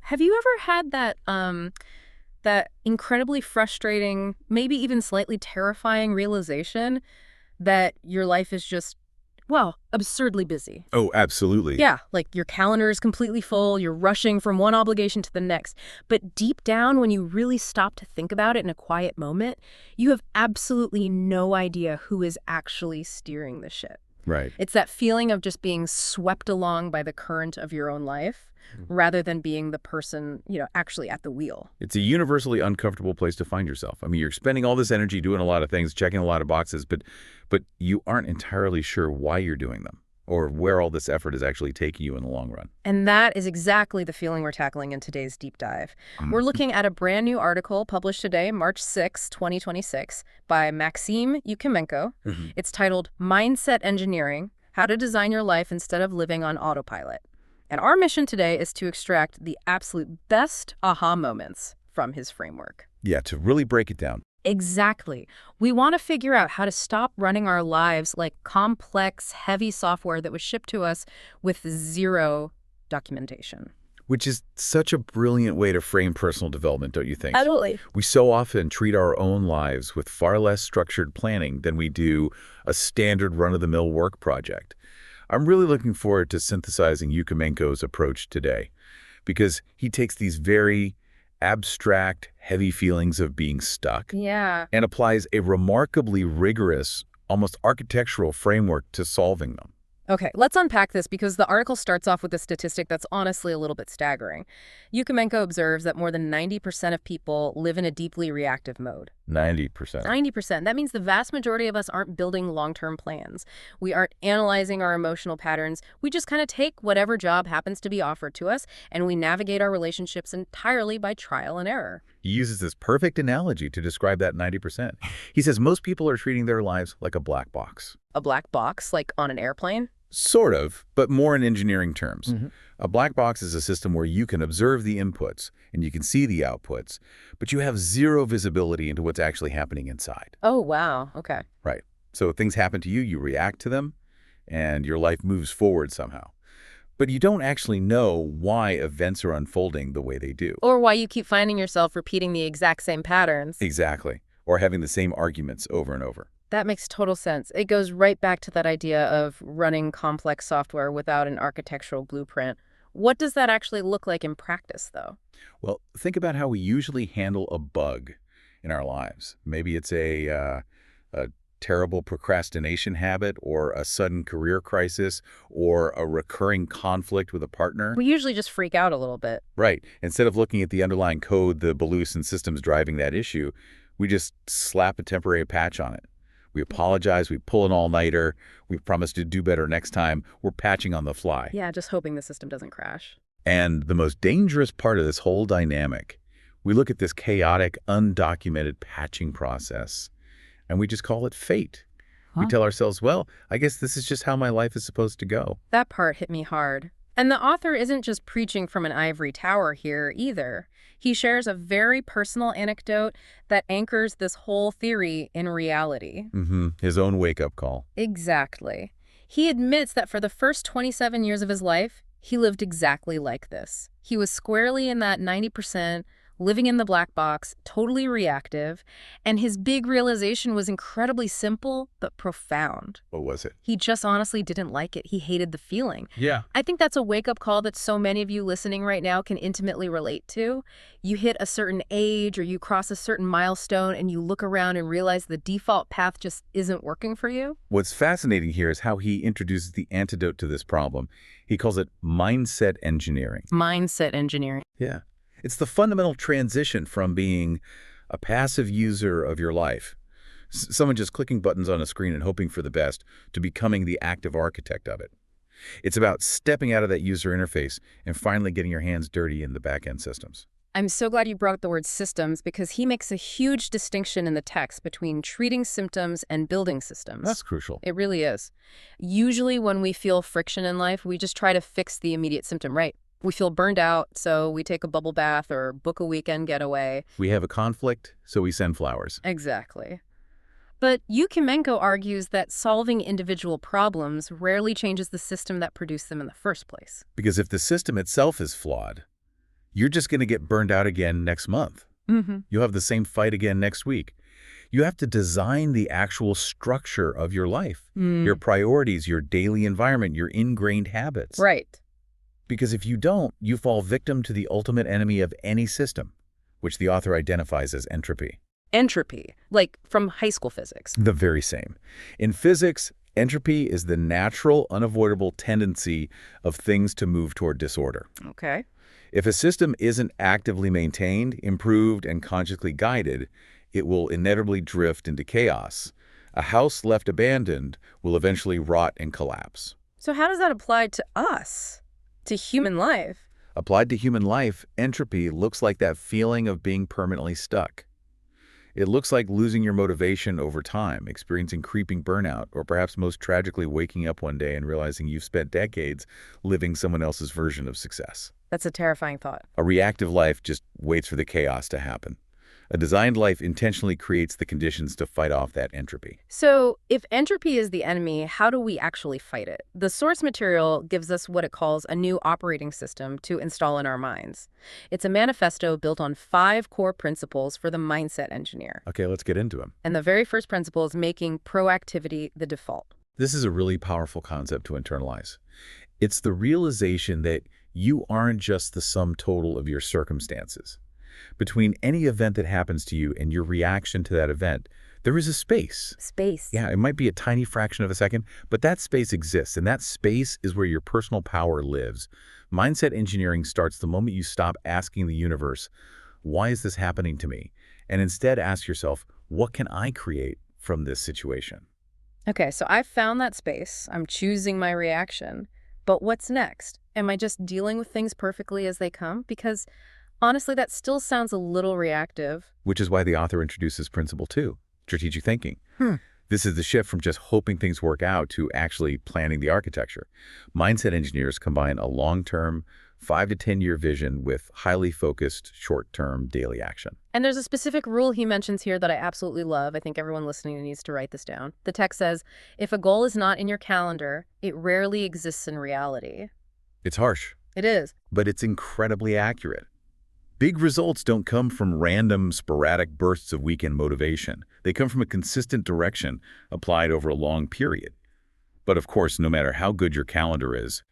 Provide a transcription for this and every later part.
Have you ever had that incredibly frustrating, maybe even slightly terrifying realization that your life is just, well, absurdly busy? Oh, absolutely. Yeah, like your calendar is completely full, you're rushing from one obligation to the next. But deep down, when you really stop to think about it in a quiet moment, you have absolutely no idea who is actually steering the ship. Right. It's that feeling of just being swept along by the current of your own life rather than being the person, actually at the wheel. It's a universally uncomfortable place to find yourself. I mean, you're spending all this energy doing a lot of things, checking a lot of boxes, but you aren't entirely sure why you're doing them or where all this effort is actually taking you in the long run. And that is exactly the feeling we're tackling in today's deep dive. We're looking at a brand new article published today, March 6, 2026, by Maxim Yukimenko. It's titled Mindset Engineering: How to Design Your Life Instead of Living on Autopilot. And our mission today is to extract the absolute best aha moments from his framework. Yeah, to really break it down. Exactly. We want to figure out how to stop running our lives like complex, heavy software that was shipped to us with zero documentation. Which is such a brilliant way to frame personal development, don't you think? Absolutely. We so often treat our own lives with far less structured planning than we do a standard run-of-the-mill work project. I'm really looking forward to synthesizing Yukimenko's approach today, because he takes these very abstract, heavy feelings of being stuck and applies a remarkably rigorous, almost architectural framework to solving them. Okay, let's unpack this because the article starts off with a statistic that's honestly a little bit staggering. Yukimenko observes that more than 90% of people live in a deeply reactive mode. 90%. 90%. That means the vast majority of us aren't building long-term plans. We aren't analyzing our emotional patterns. We just kind of take whatever job happens to be offered to us, and we navigate our relationships entirely by trial and error. He uses this perfect analogy to describe that 90%. He says most people are treating their lives like a black box. A black box, like on an airplane? Sort of, but more in engineering terms. A black box is a system where you can observe the inputs and you can see the outputs, but you have zero visibility into what's actually happening inside. Oh, wow. Okay. Right. So things happen to you, you react to them, and your life moves forward somehow. But you don't actually know why events are unfolding the way they do. Or why you keep finding yourself repeating the exact same patterns. Exactly. Or having the same arguments over and over. That makes total sense. It goes right back to that idea of running complex software without an architectural blueprint. What does that actually look like in practice, though? Well, think about how we usually handle a bug in our lives. Maybe it's a terrible procrastination habit, or a sudden career crisis, or a recurring conflict with a partner. We usually just freak out a little bit. Right. Instead of looking at the underlying code, the beliefs and systems driving that issue, we just slap a temporary patch on it. We apologize, we pull an all-nighter, we promise to do better next time, we're patching on the fly. Yeah, just hoping the system doesn't crash. And the most dangerous part of this whole dynamic, we look at this chaotic, undocumented patching process, and we just call it fate. We tell ourselves, well, I guess this is just how my life is supposed to go. That part hit me hard. And the author isn't just preaching from an ivory tower here either. He shares a very personal anecdote that anchors this whole theory in reality. His own wake-up call. Exactly. He admits that for the first 27 years of his life, he lived exactly like this. He was squarely in that 90%, living in the black box, totally reactive, and his big realization was incredibly simple but profound. What was it? He just honestly didn't like it. He hated the feeling. Yeah. I think that's a wake-up call that so many of you listening right now can intimately relate to. You hit a certain age or you cross a certain milestone and you look around and realize the default path just isn't working for you. What's fascinating here is how he introduces the antidote to this problem. He calls it mindset engineering. Mindset engineering. Yeah. It's the fundamental transition from being a passive user of your life, someone just clicking buttons on a screen and hoping for the best, to becoming the active architect of it. It's about stepping out of that user interface and finally getting your hands dirty in the back-end systems. I'm so glad you brought up the word systems because he makes a huge distinction in the text between treating symptoms and building systems. That's crucial. It really is. Usually when we feel friction in life, we just try to fix the immediate symptom, right? We feel burned out, so we take a bubble bath or book a weekend getaway. We have a conflict, so we send flowers. Exactly. But Yukimenko argues that solving individual problems rarely changes the system that produced them in the first place. Because if the system itself is flawed, You're just going to get burned out again next month. You'll have the same fight again next week. You have to design the actual structure of your life, your priorities, your daily environment, your ingrained habits. Right. Because if you don't, you fall victim to the ultimate enemy of any system, which the author identifies as entropy. Entropy, like from high school physics. The very same. In physics, entropy is the natural, unavoidable tendency of things to move toward disorder. Okay. If a system isn't actively maintained, improved, and consciously guided, it will inevitably drift into chaos. A house left abandoned will eventually rot and collapse. So how does that apply to us, to human life? Applied to human life, entropy looks like that feeling of being permanently stuck. It looks like losing your motivation over time, experiencing creeping burnout, or perhaps most tragically waking up one day and realizing you've spent decades living someone else's version of success. That's a terrifying thought. A reactive life just waits for the chaos to happen. A designed life intentionally creates the conditions to fight off that entropy. So if entropy is the enemy, how do we actually fight it? The source material gives us what it calls a new operating system to install in our minds. It's a manifesto built on 5 core principles for the mindset engineer. Okay, let's get into them. And the very first principle is making proactivity the default. This is a really powerful concept to internalize. It's the realization that you aren't just the sum total of your circumstances. Between any event that happens to you and your reaction to that event, there is a space. Space. Yeah, it might be a tiny fraction of a second, but that space exists, and that space is where your personal power lives. Mindset engineering starts the moment you stop asking the universe, why is this happening to me? And instead ask yourself, what can I create from this situation? Okay, so I've found that space. I'm choosing my reaction. But what's next? Am I just dealing with things perfectly as they come? Because honestly, that still sounds a little reactive. Which is why the author introduces principle 2, strategic thinking. This is the shift from just hoping things work out to actually planning the architecture. Mindset engineers combine a long-term, 5 to 10-year vision with highly focused, short-term daily action. And there's a specific rule he mentions here that I absolutely love. I think everyone listening needs to write this down. The text says, if a goal is not in your calendar, it rarely exists in reality. It's harsh. It is. But it's incredibly accurate. Big results don't come from random, sporadic bursts of weekend motivation. They come from a consistent direction applied over a long period. But of course, no matter how good your calendar is,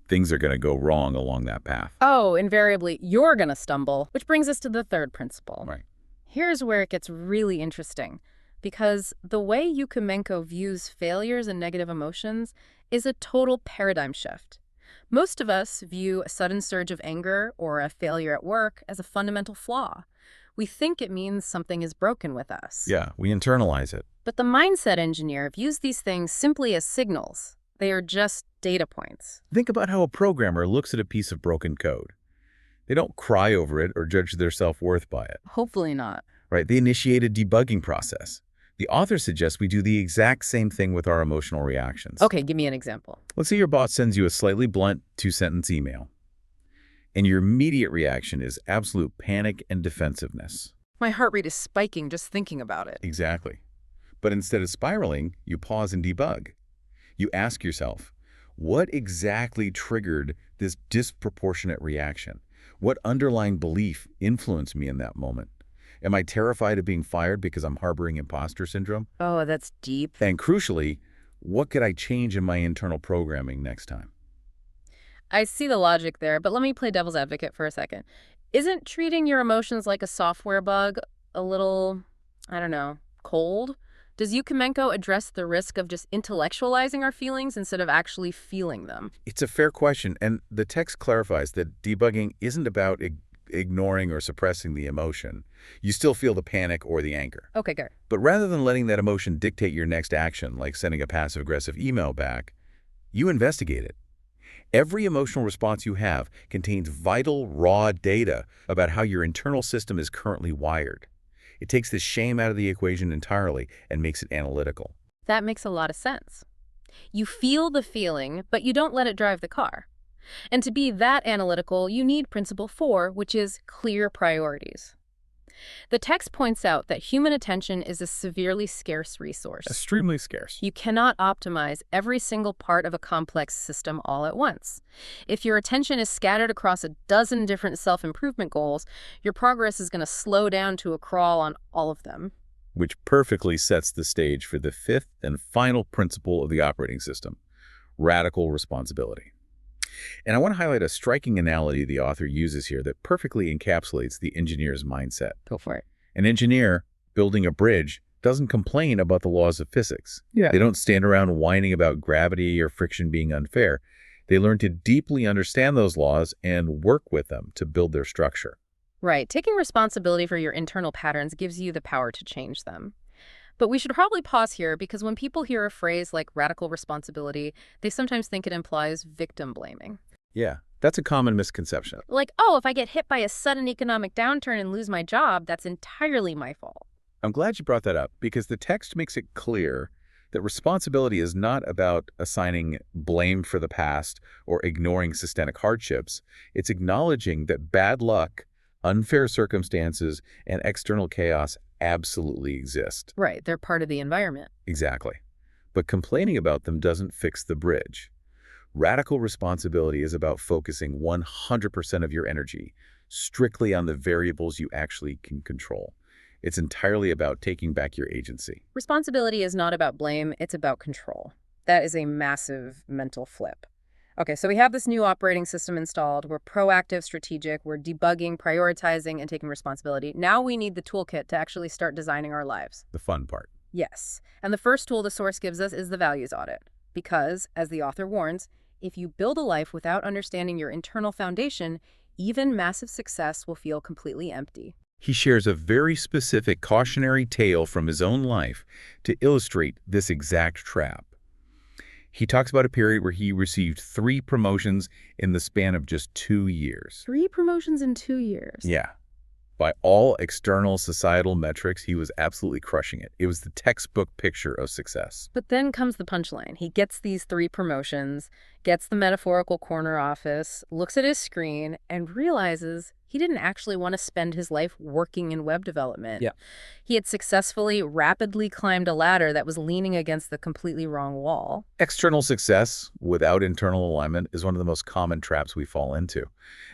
things are going to go wrong along that path. Oh, invariably, you're going to stumble. Which brings us to the third principle. Right. Here's where it gets really interesting. Because the way Yukimenko views failures and negative emotions is a total paradigm shift. Most of us view a sudden surge of anger or a failure at work as a fundamental flaw. We think it means something is broken with us. Yeah, we internalize it. But the mindset engineer views these things simply as signals. They are just data points. Think about how a programmer looks at a piece of broken code. They don't cry over it or judge their self-worth by it. Hopefully not. Right? They initiate a debugging process. The author suggests we do the exact same thing with our emotional reactions. Okay, give me an example. Let's say your boss sends you a slightly blunt 2-sentence email, and your immediate reaction is absolute panic and defensiveness. My heart rate is spiking just thinking about it. Exactly. But instead of spiraling, you pause and debug. You ask yourself, what exactly triggered this disproportionate reaction? What underlying belief influenced me in that moment? Am I terrified of being fired because I'm harboring imposter syndrome? Oh, that's deep. And crucially, what could I change in my internal programming next time? I see the logic there, but let me play devil's advocate for a second. Isn't treating your emotions like a software bug a little, I don't know, cold? Does Yukimenko address the risk of just intellectualizing our feelings instead of actually feeling them? It's a fair question, and the text clarifies that debugging isn't about ignoring or suppressing the emotion. You still feel the panic or the anger. Okay, good. But rather than letting that emotion dictate your next action, like sending a passive-aggressive email back, you investigate it. Every emotional response you have contains vital, raw data about how your internal system is currently wired. It takes the shame out of the equation entirely and makes it analytical. That makes a lot of sense. You feel the feeling, but you don't let it drive the car. And to be that analytical, you need principle 4, which is clear priorities. The text points out that human attention is a severely scarce resource. Extremely scarce. You cannot optimize every single part of a complex system all at once. If your attention is scattered across a dozen different self-improvement goals, your progress is going to slow down to a crawl on all of them. Which perfectly sets the stage for the fifth and final principle of the operating system, radical responsibility. And I want to highlight a striking analogy the author uses here that perfectly encapsulates the engineer's mindset. Go for it. An engineer building a bridge doesn't complain about the laws of physics. Yeah. They don't stand around whining about gravity or friction being unfair. They learn to deeply understand those laws and work with them to build their structure. Right. Taking responsibility for your internal patterns gives you the power to change them. But we should probably pause here because when people hear a phrase like radical responsibility, they sometimes think it implies victim blaming. Yeah, that's a common misconception. Like, oh, if I get hit by a sudden economic downturn and lose my job, that's entirely my fault. I'm glad you brought that up because the text makes it clear that responsibility is not about assigning blame for the past or ignoring systemic hardships. It's acknowledging that bad luck, unfair circumstances, and external chaos absolutely exist. Right, they're part of the environment. Exactly. But complaining about them doesn't fix the bridge. Radical responsibility is about focusing 100% of your energy strictly on the variables you actually can control. It's entirely about taking back your agency. Responsibility is not about blame, it's about control. That is a massive mental flip. Okay, so we have this new operating system installed. We're proactive, strategic, we're debugging, prioritizing, and taking responsibility. Now we need the toolkit to actually start designing our lives. The fun part. Yes. And the first tool the source gives us is the values audit. Because, as the author warns, if you build a life without understanding your internal foundation, even massive success will feel completely empty. He shares a very specific cautionary tale from his own life to illustrate this exact trap. He talks about a period where he received 3 promotions in the span of just 2 years. 3 promotions in 2 years? Yeah. By all external societal metrics, he was absolutely crushing it. It was the textbook picture of success. But then comes the punchline. He gets these 3 promotions, gets the metaphorical corner office, looks at his screen, and realizes he didn't actually want to spend his life working in web development. Yeah. He had successfully, rapidly climbed a ladder that was leaning against the completely wrong wall. External success without internal alignment is one of the most common traps we fall into.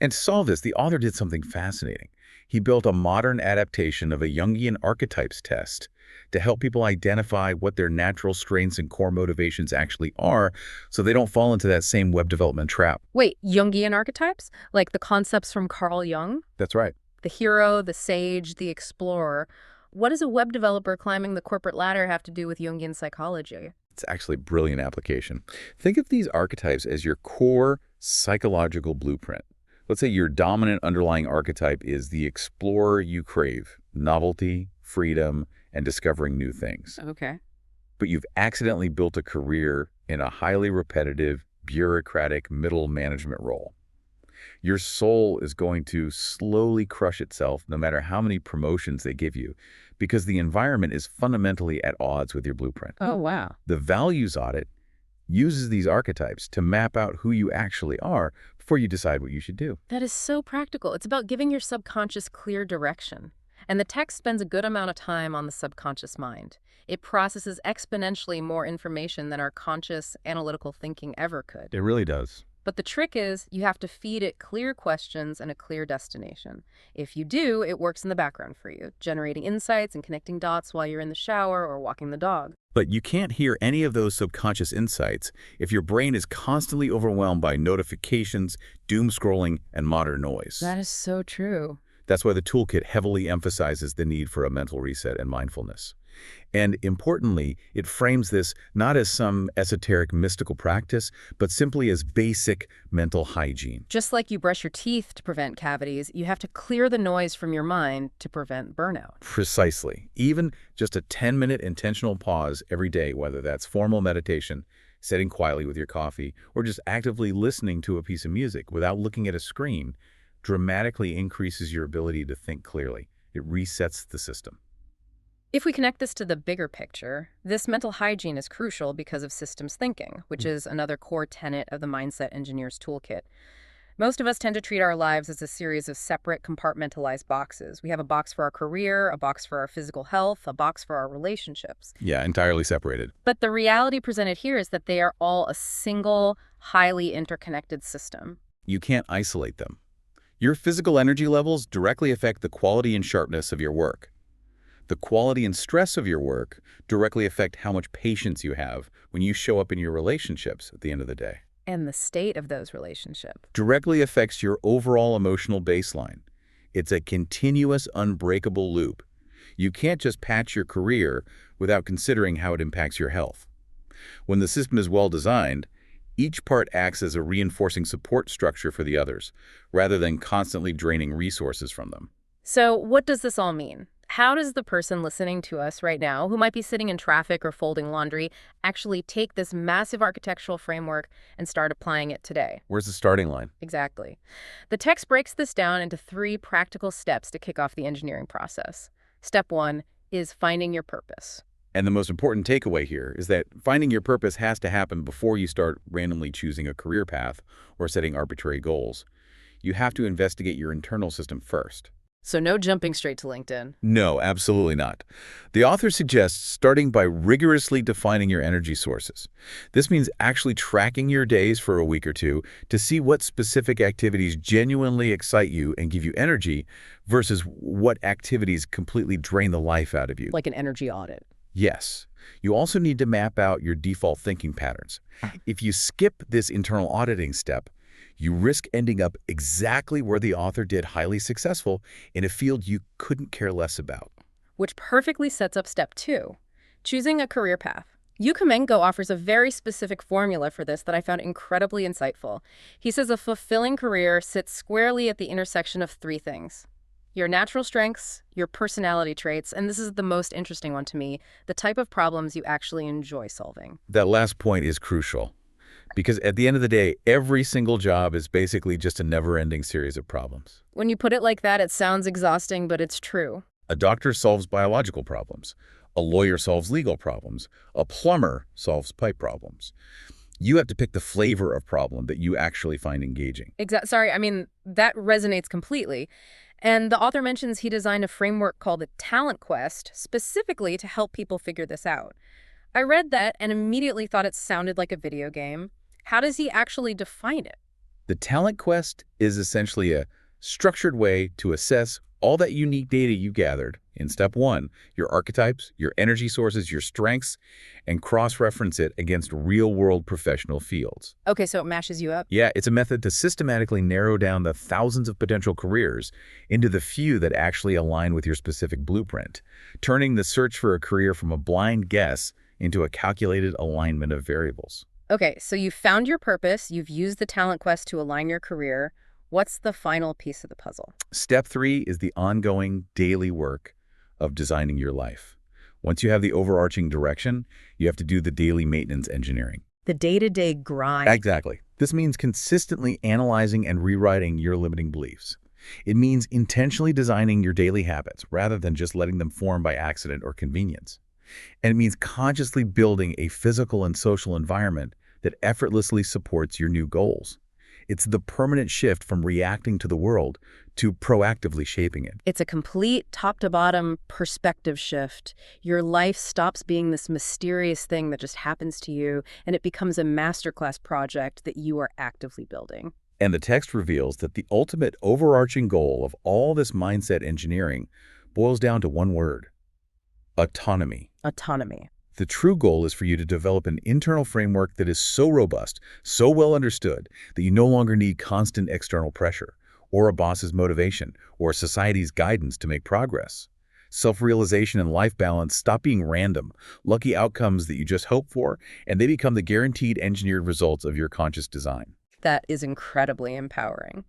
And to solve this, the author did something fascinating. He built a modern adaptation of a Jungian archetypes test to help people identify what their natural strengths and core motivations actually are so they don't fall into that same web development trap. Wait, Jungian archetypes? Like the concepts from Carl Jung? That's right. The hero, the sage, the explorer. What does a web developer climbing the corporate ladder have to do with Jungian psychology? It's actually a brilliant application. Think of these archetypes as your core psychological blueprint. Let's say your dominant underlying archetype is the explorer you crave, novelty, freedom, and discovering new things. Okay. But you've accidentally built a career in a highly repetitive, bureaucratic middle management role. Your soul is going to slowly crush itself no matter how many promotions they give you because the environment is fundamentally at odds with your blueprint. Oh, wow. The values audit uses these archetypes to map out who you actually are before you decide what you should do. That is so practical. It's about giving your subconscious clear direction. And the text spends a good amount of time on the subconscious mind. It processes exponentially more information than our conscious, analytical thinking ever could. It really does. But the trick is you have to feed it clear questions and a clear destination. If you do, it works in the background for you, generating insights and connecting dots while you're in the shower or walking the dog. But you can't hear any of those subconscious insights if your brain is constantly overwhelmed by notifications, doom scrolling, and modern noise. That is so true. That's why the toolkit heavily emphasizes the need for a mental reset and mindfulness. And importantly, it frames this not as some esoteric mystical practice, but simply as basic mental hygiene. Just like you brush your teeth to prevent cavities, you have to clear the noise from your mind to prevent burnout. Precisely. Even just a 10-minute intentional pause every day, whether that's formal meditation, sitting quietly with your coffee, or just actively listening to a piece of music without looking at a screen, dramatically increases your ability to think clearly. It resets the system. If we connect this to the bigger picture, this mental hygiene is crucial because of systems thinking, which is another core tenet of the Mindset Engineer's Toolkit. Most of us tend to treat our lives as a series of separate, compartmentalized boxes. We have a box for our career, a box for our physical health, a box for our relationships. Yeah, entirely separated. But the reality presented here is that they are all a single, highly interconnected system. You can't isolate them. Your physical energy levels directly affect the quality and sharpness of your work. The quality and stress of your work directly affect how much patience you have when you show up in your relationships at the end of the day. And the state of those relationships. Directly affects your overall emotional baseline. It's a continuous, unbreakable loop. You can't just patch your career without considering how it impacts your health. When the system is well designed, each part acts as a reinforcing support structure for the others, rather than constantly draining resources from them. So what does this all mean? How does the person listening to us right now, who might be sitting in traffic or folding laundry, actually take this massive architectural framework and start applying it today? Where's the starting line? Exactly. The text breaks this down into 3 practical steps to kick off the engineering process. Step 1 is finding your purpose. And the most important takeaway here is that finding your purpose has to happen before you start randomly choosing a career path or setting arbitrary goals. You have to investigate your internal system first. So no jumping straight to LinkedIn. No, absolutely not. The author suggests starting by rigorously defining your energy sources. This means actually tracking your days for a week or two to see what specific activities genuinely excite you and give you energy versus what activities completely drain the life out of you. Like an energy audit. Yes. You also need to map out your default thinking patterns. If you skip this internal auditing step, you risk ending up exactly where the author did, highly successful, in a field you couldn't care less about. Which perfectly sets up step 2, choosing a career path. Yukimenko offers a very specific formula for this that I found incredibly insightful. He says a fulfilling career sits squarely at the intersection of 3 things: your natural strengths, your personality traits, and this is the most interesting one to me, the type of problems you actually enjoy solving. That last point is crucial. Because at the end of the day, every single job is basically just a never-ending series of problems. When you put it like that, it sounds exhausting, but it's true. A doctor solves biological problems. A lawyer solves legal problems. A plumber solves pipe problems. You have to pick the flavor of problem that you actually find engaging. Sorry, I mean, that resonates completely. And the author mentions he designed a framework called the Talent Quest specifically to help people figure this out. I read that and immediately thought it sounded like a video game. How does he actually define it? The Talent Quest is essentially a structured way to assess all that unique data you gathered in step 1, your archetypes, your energy sources, your strengths, and cross-reference it against real-world professional fields. Okay, so it mashes you up? Yeah, it's a method to systematically narrow down the thousands of potential careers into the few that actually align with your specific blueprint, turning the search for a career from a blind guess into a calculated alignment of variables. Okay, so you've found your purpose, you've used the Talent Quest to align your career. What's the final piece of the puzzle? Step 3 is the ongoing daily work of designing your life. Once you have the overarching direction, you have to do the daily maintenance engineering. The day-to-day grind. Exactly. This means consistently analyzing and rewriting your limiting beliefs. It means intentionally designing your daily habits rather than just letting them form by accident or convenience. And it means consciously building a physical and social environment that effortlessly supports your new goals. It's the permanent shift from reacting to the world to proactively shaping it. It's a complete top-to-bottom perspective shift. Your life stops being this mysterious thing that just happens to you, and it becomes a masterclass project that you are actively building. And the text reveals that the ultimate overarching goal of all this mindset engineering boils down to one word: autonomy. Autonomy. The true goal is for you to develop an internal framework that is so robust, so well understood, that you no longer need constant external pressure, or a boss's motivation, or society's guidance to make progress. Self-realization and life balance stop being random, lucky outcomes that you just hope for, and they become the guaranteed engineered results of your conscious design. That is incredibly empowering.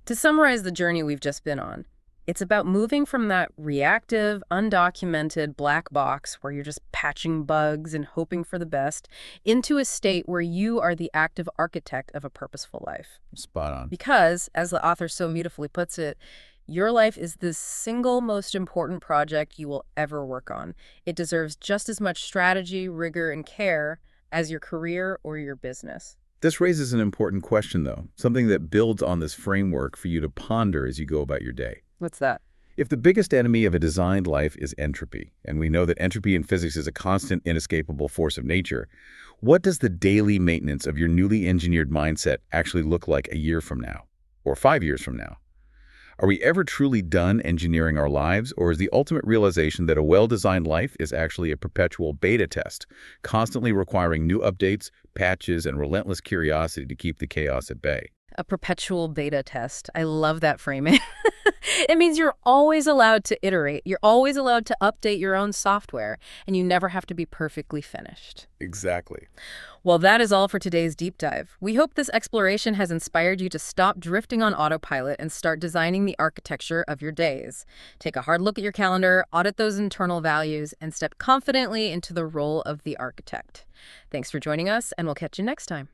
To summarize the journey we've just been on, it's about moving from that reactive, undocumented black box where you're just patching bugs and hoping for the best into a state where you are the active architect of a purposeful life. Spot on. Because, as the author so beautifully puts it, your life is the single most important project you will ever work on. It deserves just as much strategy, rigor, and care as your career or your business. This raises an important question, though, something that builds on this framework for you to ponder as you go about your day. What's that? If the biggest enemy of a designed life is entropy, and we know that entropy in physics is a constant, inescapable force of nature, what does the daily maintenance of your newly engineered mindset actually look like a year from now, or 5 years from now? Are we ever truly done engineering our lives, or is the ultimate realization that a well-designed life is actually a perpetual beta test, constantly requiring new updates, patches, and relentless curiosity to keep the chaos at bay? A perpetual beta test. I love that framing. It means you're always allowed to iterate. You're always allowed to update your own software, and you never have to be perfectly finished. Exactly. Well, that is all for today's deep dive. We hope this exploration has inspired you to stop drifting on autopilot and start designing the architecture of your days. Take a hard look at your calendar, audit those internal values, and step confidently into the role of the architect. Thanks for joining us, and we'll catch you next time.